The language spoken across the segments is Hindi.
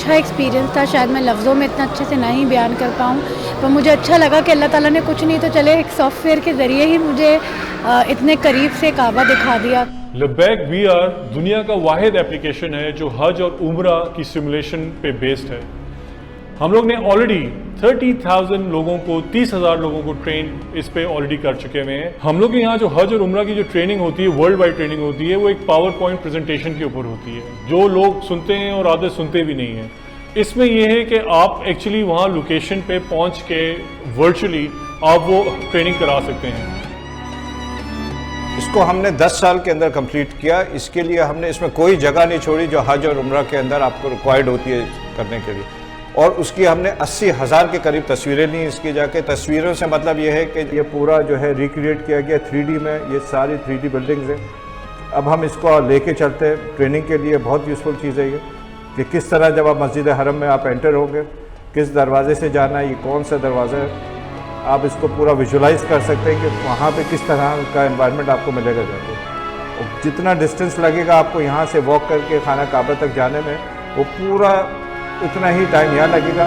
अच्छा एक्सपीरियंस था। शायद मैं लफ्ज़ों में इतना अच्छे से नहीं बयान कर पाऊँ, पर मुझे अच्छा लगा कि अल्लाह ताला ने कुछ नहीं तो चले एक सॉफ्टवेयर के ज़रिए ही मुझे इतने करीब से काबा दिखा दिया। लब्बैक VR दुनिया का वाहिद एप्लीकेशन है जो हज और उम्रा की सिमुलेशन पे बेस्ड है। हम लोग ने ऑलरेडी 30,000 लोगों को 30,000 लोगों को ट्रेन इस पे ऑलरेडी कर चुके हुए हैं। हम लोग के यहाँ जो हज और उम्रा की जो ट्रेनिंग होती है, वर्ल्ड वाइड ट्रेनिंग होती है, वो एक पावर पॉइंट प्रेजेंटेशन के ऊपर होती है जो लोग सुनते हैं और आधे सुनते भी नहीं हैं। इसमें यह है कि आप एक्चुअली वहाँ लोकेशन पे पहुँच के वर्चुअली आप वो ट्रेनिंग करा सकते हैं। इसको हमने 10 साल के अंदर कंप्लीट किया। इसके लिए हमने इसमें कोई जगह नहीं छोड़ी जो हज और उम्रा के अंदर आपको रिक्वायर्ड होती है करने के लिए, और उसकी हमने 80,000 के करीब तस्वीरें ली। इसकी जाके तस्वीरों से मतलब ये है कि ये पूरा जो है रिक्रिएट किया गया 3D में, ये सारी 3D बिल्डिंग्स हैं। अब हम इसको लेके चलते हैं ट्रेनिंग के लिए। बहुत यूज़फुल चीज़ है ये कि किस तरह जब आप मस्जिद हरम में आप एंटर होंगे, किस दरवाजे से जाना है, ये कौन सा दरवाज़ा है, आप इसको पूरा विजुलाइज कर सकते हैं कि वहाँ पे किस तरह का एनवायरनमेंट आपको मिलेगा जाके। और जितना डिस्टेंस लगेगा आपको यहाँ से वॉक करके खाना काबा तक जाने में, वो पूरा उतना ही टाइम यहाँ लगेगा।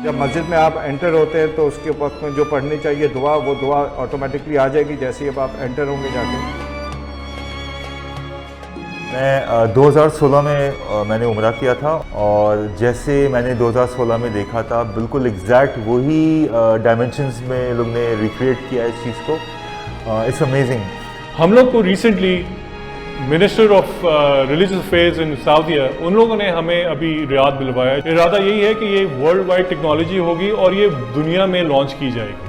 जब मस्जिद में आप एंटर होते हैं तो उसके वक्त में जो पढ़नी चाहिए दुआ, वो दुआ ऑटोमेटिकली आ जाएगी जैसे ही अब आप एंटर होंगे जाके। मैं 2016 में मैंने उम्रा किया था, और जैसे मैंने 2016 में देखा था बिल्कुल एग्जैक्ट वही डायमेंशंस में लोग ने रिक्रिएट किया इस चीज़ को। It's amazing. हम लोग को recently minister of religious affairs in Saudia, उन लोगों ने हमें अभी रियाद दिलवाया। इरादा यही है कि ये वर्ल्ड वाइड टेक्नोलॉजी होगी और ये दुनिया में लॉन्च की जाएगी।